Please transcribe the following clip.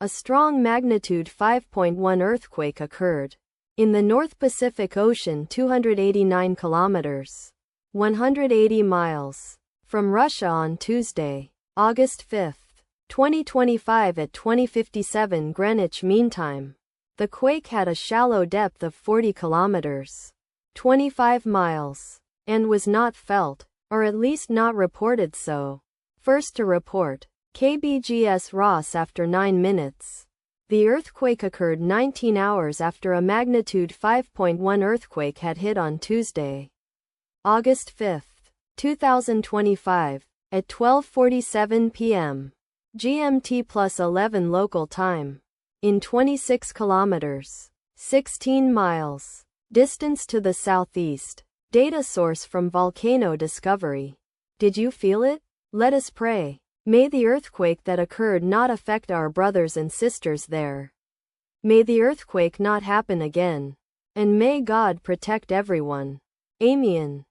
A strong magnitude 5.1 earthquake occurred in the North Pacific Ocean 289 kilometers, 180 miles from Russia on Tuesday, August 5, 2025 at 20:57 Greenwich Mean Time. The quake had a shallow depth of 40 kilometers, 25 miles, and was not felt, or at least not reported so. First to report, KBGS Ross after 9 minutes. The earthquake occurred 19 hours after a magnitude 5.1 earthquake had hit on Tuesday, August 5, 2025, at 12:47 p.m. GMT plus 11 local time, in 26 kilometers, 16 miles, distance to the southeast. Data source from Volcano Discovery. Did you feel it? Let us pray. May the earthquake that occurred not affect our brothers and sisters there. May the earthquake not happen again. And may God protect everyone. Amen.